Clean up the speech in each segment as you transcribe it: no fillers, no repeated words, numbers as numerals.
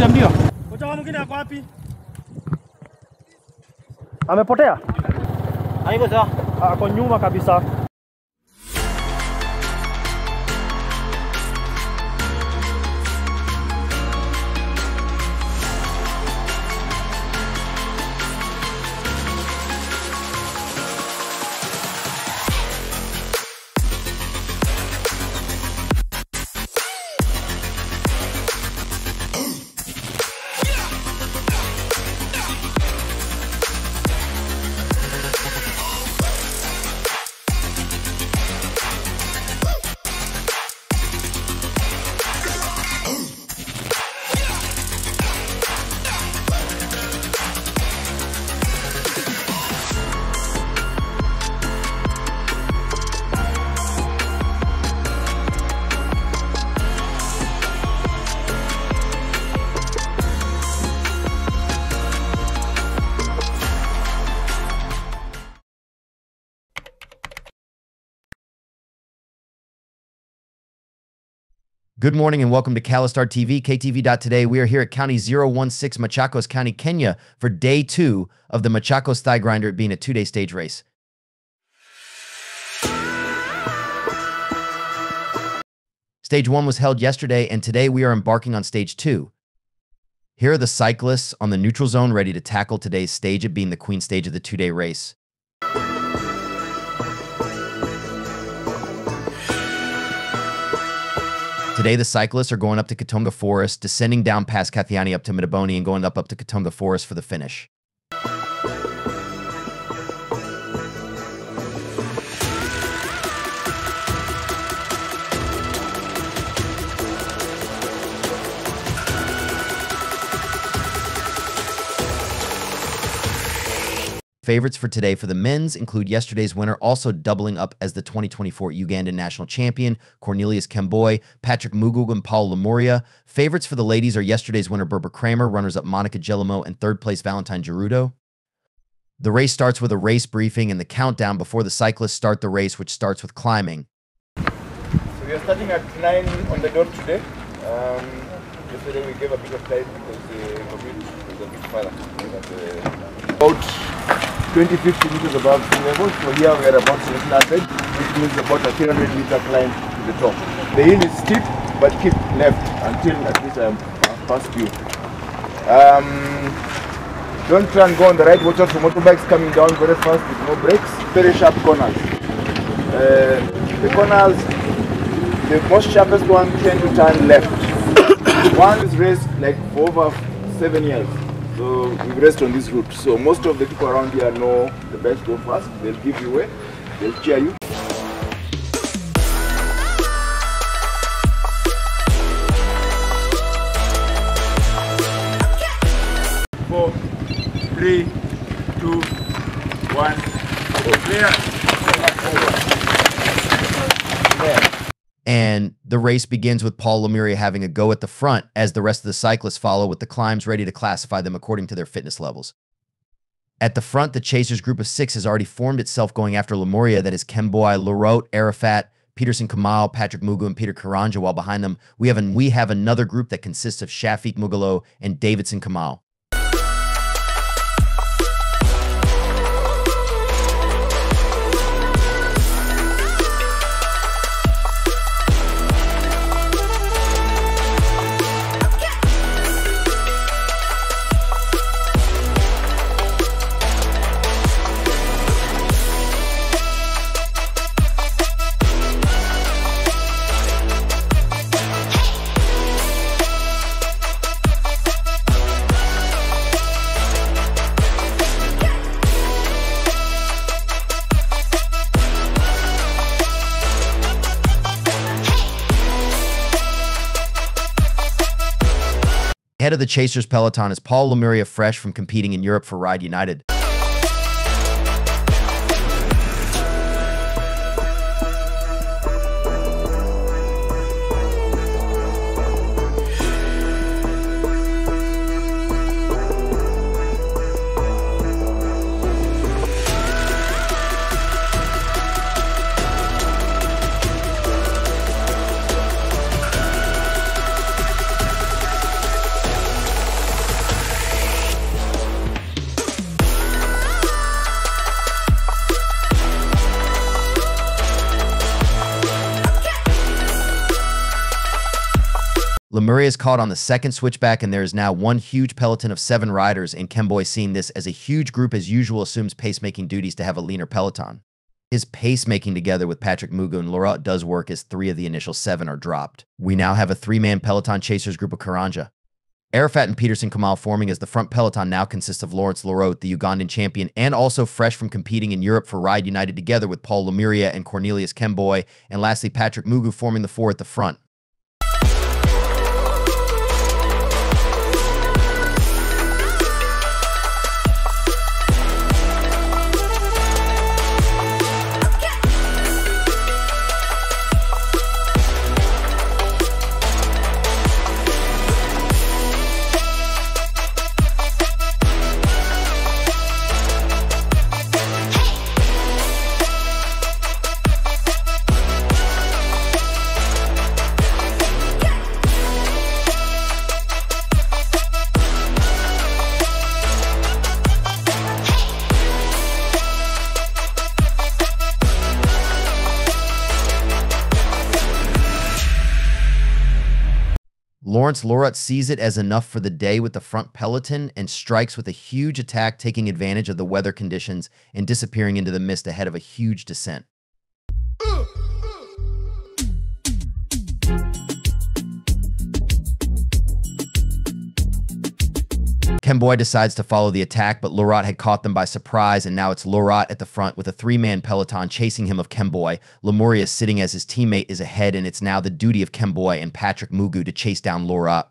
Moja ndio. Kocha wa mwingine ako wapi? Amepotea? Haiko sawa. Ako nyuma kabisa. Good morning and welcome to Calistar TV, KTV.today. We are here at County 016, Machakos County, Kenya for day 2 of the Machakos Thigh Grinder, it being a 2-day stage race. Stage 1 was held yesterday and today we are embarking on stage 2. Here are the cyclists on the neutral zone ready to tackle today's stage, it being the queen stage of the 2-day race. Today, the cyclists are going up to Katunga Forest, descending down past Kathiani up to Midaboni, and going up to Katunga Forest for the finish. Favorites for today for the men's include yesterday's winner, also doubling up as the 2024 Ugandan national champion, Cornelius Kemboi, Patrick Mugu, and Paul Lemuria. Favorites for the ladies are yesterday's winner, Berber Kramer, runners-up Monica Gelimo, and third-place Valentine Gerudo. The race starts with a race briefing and the countdown before the cyclists start the race, which starts with climbing. So we are starting at 9 on the dot today. Yesterday we gave a bit of time because the commute was a bit farther. About 20-50 meters above sea level, so here we are about 700, which means about a 300-meter climb to the top. The hill is steep, but keep left until at least I'm past you. Don't try and go on the right, watch out for motorbikes coming down very fast with no brakes. Very sharp corners. The corners, the most sharpest one tend to turn left. One is raced like for over 7 years. So we've raced on this route. So most of the people around here know the best go fast. They'll give you way. They'll cheer you. Four, 3, 2, 1. Go clear. And the race begins with Paul Lemuria having a go at the front as the rest of the cyclists follow with the climbs ready to classify them according to their fitness levels. At the front, the chasers group of 6 has already formed itself going after Lemuria, that is Kemboi, Lorot, Arafat, Peterson Kamal, Patrick Mugu, and Peter Karanja, while behind them we have another group that consists of Shafiq Mugalo and Davidson Kamal. Head of the Chasers peloton is Paul Lemuria, fresh from competing in Europe for Ride United. Lemuria is caught on the second switchback, and there is now one huge peloton of 7 riders, and Kemboi, seeing this as a huge group as usual, assumes pacemaking duties to have a leaner peloton. His pacemaking together with Patrick Mugu and Lorot does work, as 3 of the initial 7 are dropped. We now have a 3-man peloton chasers group of Karanja. Arafat and Peterson Kamal forming as the front peloton now consists of Lawrence Lorot, the Ugandan champion, and also fresh from competing in Europe for Ride United, together with Paul Lemuria and Cornelius Kemboi, and lastly Patrick Mugu forming the 4 at the front. Lawrence Lorot sees it as enough for the day with the front peloton and strikes with a huge attack, taking advantage of the weather conditions and disappearing into the mist ahead of a huge descent. Kemboi decides to follow the attack, but Lorot had caught them by surprise, and now it's Lorot at the front with a 3-man peloton chasing him of Kemboi. Lemuria sitting as his teammate is ahead, and it's now the duty of Kemboi and Patrick Mugu to chase down Lorot.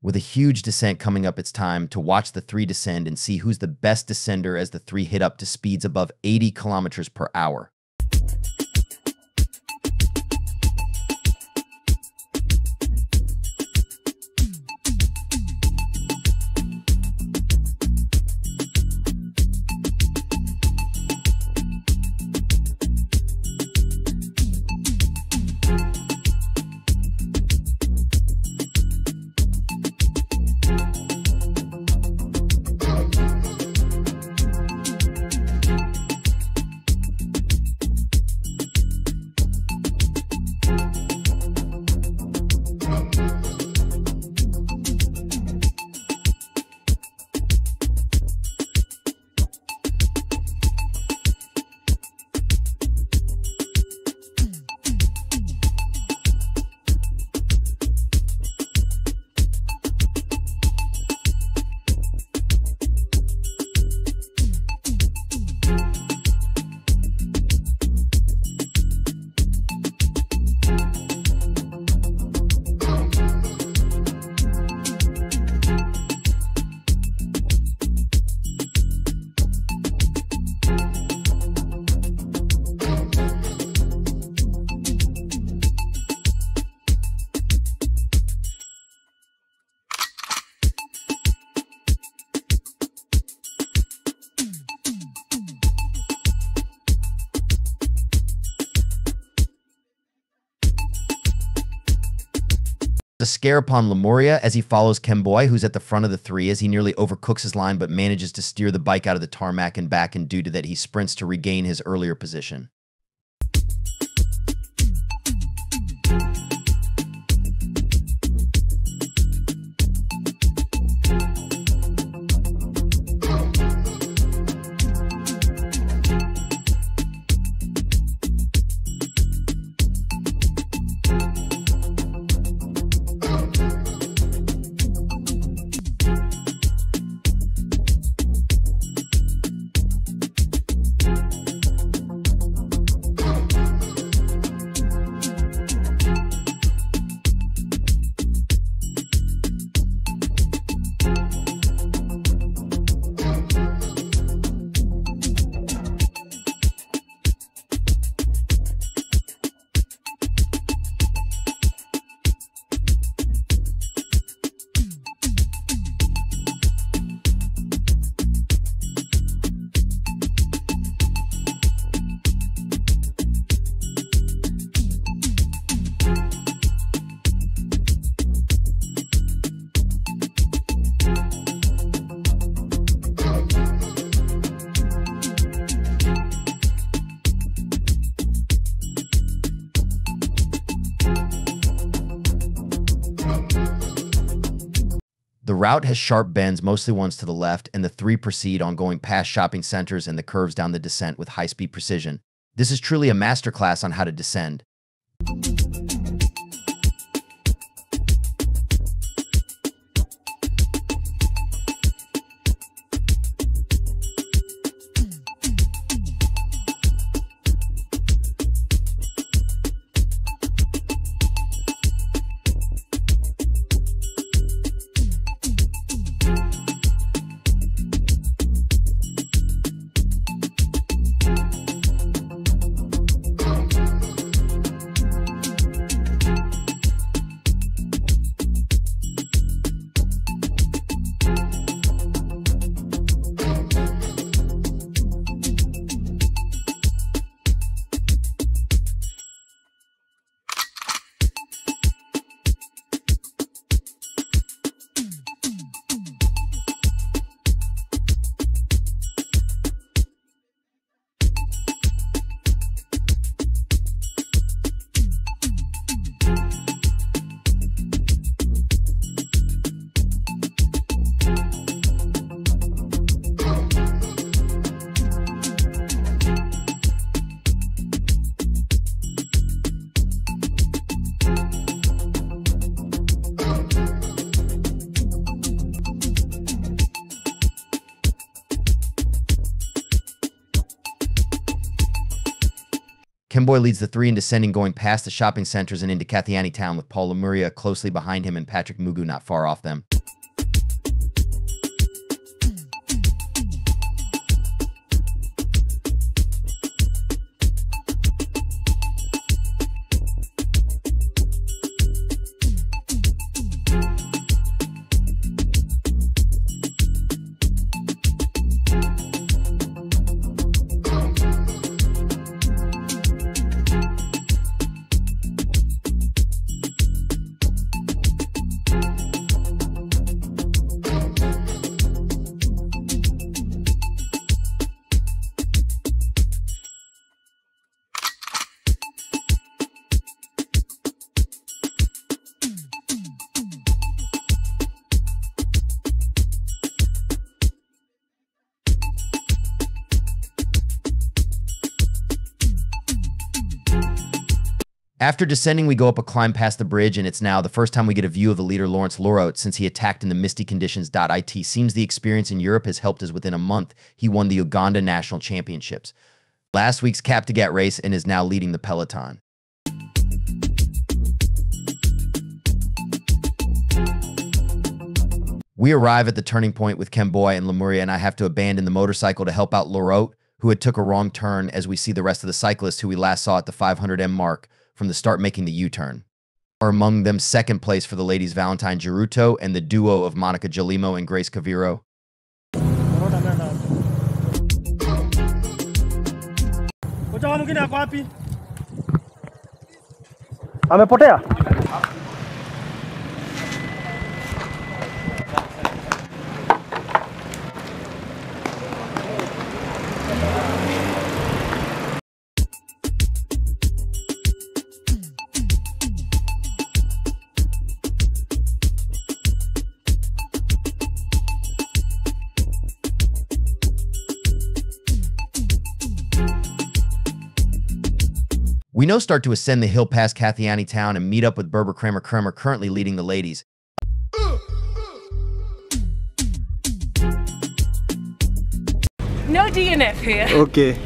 With a huge descent coming up, it's time to watch the 3 descend and see who's the best descender as the 3 hit up to speeds above 80 kilometers per hour. A scare upon Lemuria as he follows Kemboi, who's at the front of the 3, as he nearly overcooks his line but manages to steer the bike out of the tarmac and back, and due to that he sprints to regain his earlier position. The route has sharp bends, mostly ones to the left, and the three proceed on going past shopping centers and the curves down the descent with high-speed precision. This is truly a masterclass on how to descend. Kemboi leads the three in descending, going past the shopping centers and into Kathiani town, with Paul Lemuria closely behind him and Patrick Mugu not far off them. After descending, we go up a climb past the bridge, and it's now the first time we get a view of the leader Lorot since he attacked in the misty conditions. It seems the experience in Europe has helped, as within a month he won the Ugandan National Championships, last week's Kaptagat race, and is now leading the peloton. We arrive at the turning point with Kemboi and Lemuria, and I have to abandon the motorcycle to help out Lorot, who had took a wrong turn, as we see the rest of the cyclists who we last saw at the 500m mark from the start making the U-turn. Are among them second place for the ladies Valentine Giruto and the duo of Monica Gelimo and Grace Caviro. Amepotea? We now start to ascend the hill past Kathiani town and meet up with Berber Kramer currently leading the ladies. No DNF here. Okay.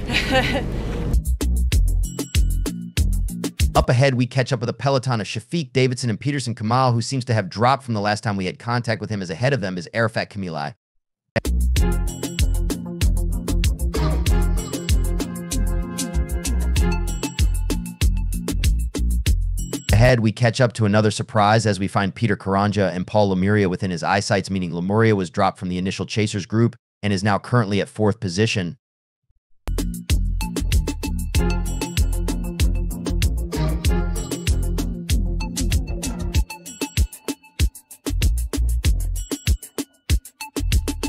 Up ahead, we catch up with a peloton of Shafiq, Davidson, and Peterson Kamal, who seems to have dropped from the last time we had contact with him, as ahead of them is Arafat Kamilai. Ahead, we catch up to another surprise as we find Peter Karanja and Paul Lemuria within his eyesights, meaning Lemuria was dropped from the initial chasers group and is now currently at 4th position.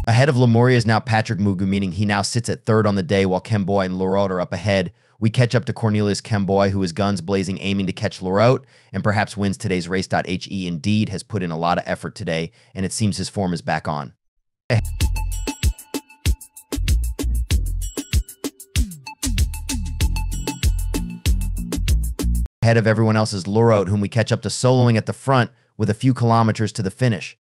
Ahead of Lemuria is now Patrick Mugu, meaning he now sits at third on the day while Kemboi and Lorot are up ahead. We catch up to Cornelius Kemboi, who is guns blazing, aiming to catch Lorot, and perhaps wins today's race.he. Indeed has put in a lot of effort today, and it seems his form is back on. Ahead of everyone else is Lorot, whom we catch up to soloing at the front with a few kilometers to the finish.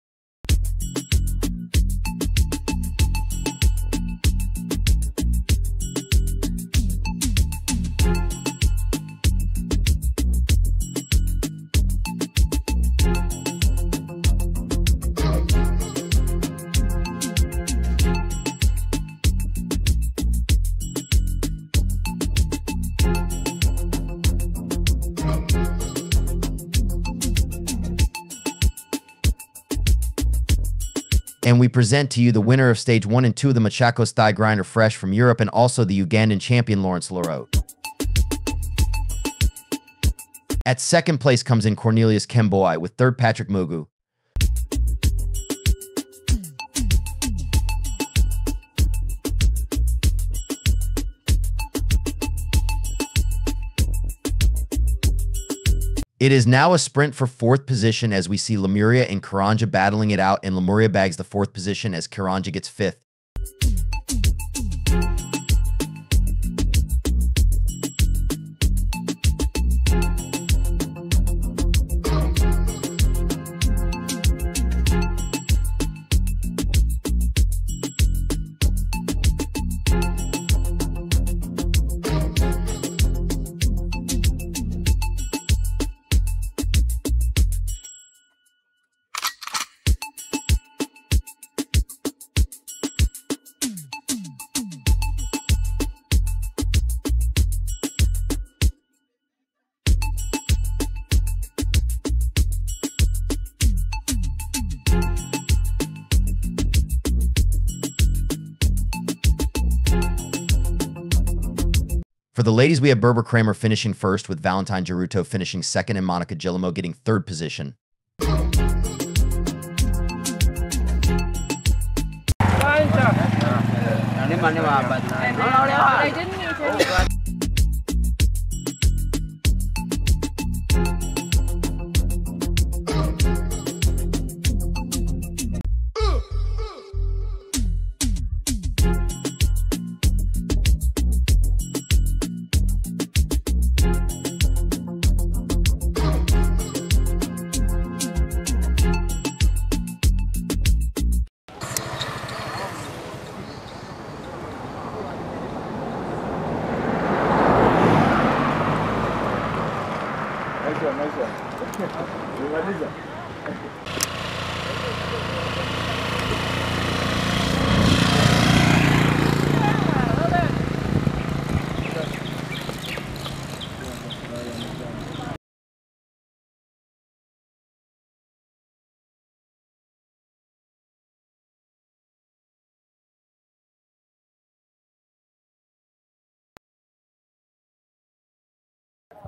And we present to you the winner of stage 1 and 2 of the Machakos Thigh Grinder Fresh from Europe, and also the Ugandan champion Lawrence Lorot. At second place comes in Cornelius Kemboi, with third Patrick Mugu. It is now a sprint for fourth position as we see Lemuria and Karanja battling it out, and Lemuria bags the fourth position as Karanja gets fifth. For the ladies, we have Berber Kramer finishing first, with Valentine Geruto finishing second and Monica Gillimo getting third position. I didn't eat any.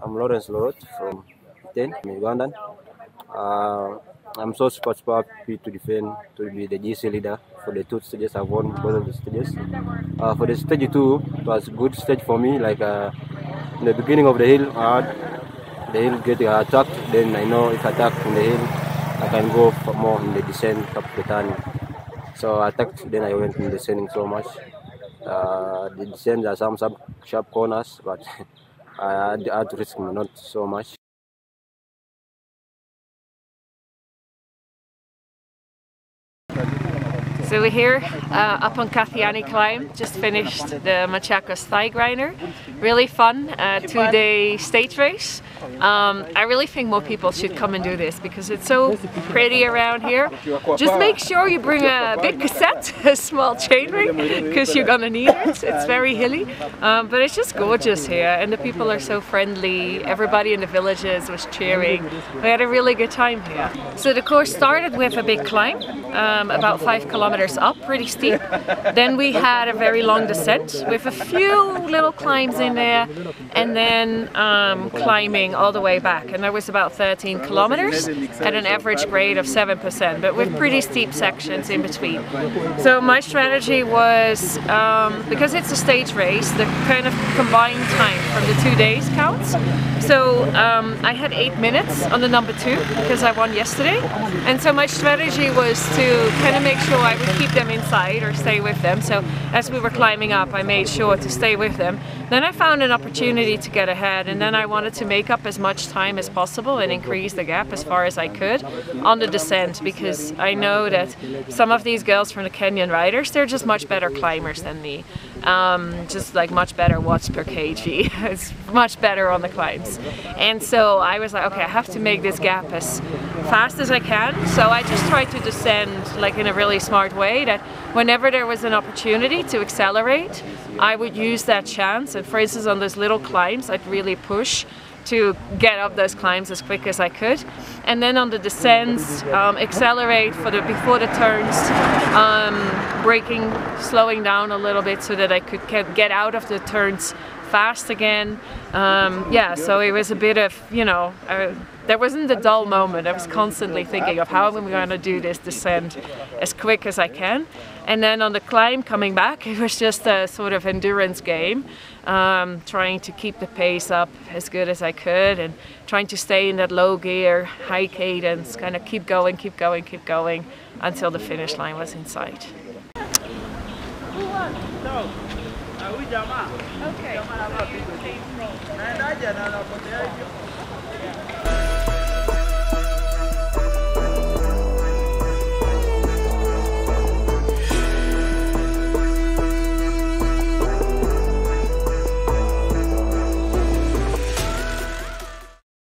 I'm Lawrence Lorot from Ugandan. I'm so super happy to defend, to be the GC leader for the two stages. I've won both of the stages. For the stage 2, it was a good stage for me. Like in the beginning of the hill, the hill getting attacked. Then I know if I attack in the hill, I can go for more in the descent up the turn. So I attacked, then I went in descending so much. The descent are some sharp corners, but I had to risk not so much. So we're here up on Kathiani climb, just finished the Machakos Thigh Grinder. Really fun 2-day stage race. I really think more people should come and do this because it's so pretty around here. Just make sure you bring a big cassette, a small chainring, because you're gonna need it. It's very hilly, but it's just gorgeous here, and the people are so friendly. Everybody in the villages was cheering. We had a really good time here. So the course started with a big climb, about 5 kilometers kilometers up, pretty steep. Then we had a very long descent with a few little climbs in there, and then climbing all the way back. And there was about 13 kilometers at an average grade of 7%, but with pretty steep sections in between. So my strategy was, because it's a stage race, the kind of combined time from the 2 days counts. So I had 8 minutes on the number 2 because I won yesterday, and so my strategy was to kind of make sure I would keep them inside or stay with them. So as we were climbing up, I made sure to stay with them. Then I found an opportunity to get ahead, and then I wanted to make up as much time as possible and increase the gap as far as I could on the descent, because I know that some of these girls from the Kenyan riders, they're just much better climbers than me. Just like much better watts per kg. It's much better on the climbs. And so I was like, okay, I have to make this gap as fast as I can. So I just tried to descend like in a really smart way, that whenever there was an opportunity to accelerate, I would use that chance. And for instance, on those little climbs, I'd really push to get up those climbs as quick as I could, and then on the descents, accelerate before the turns, braking, slowing down a little bit so that I could get out of the turns fast again. Yeah, so it was a bit of, you know, there wasn't a dull moment. I was constantly thinking of how am I going to do this descent as quick as I can. And then on the climb coming back, it was just a sort of endurance game, trying to keep the pace up as good as I could and trying to stay in that low gear, high cadence, kind of keep going until the finish line was in sight. Okay.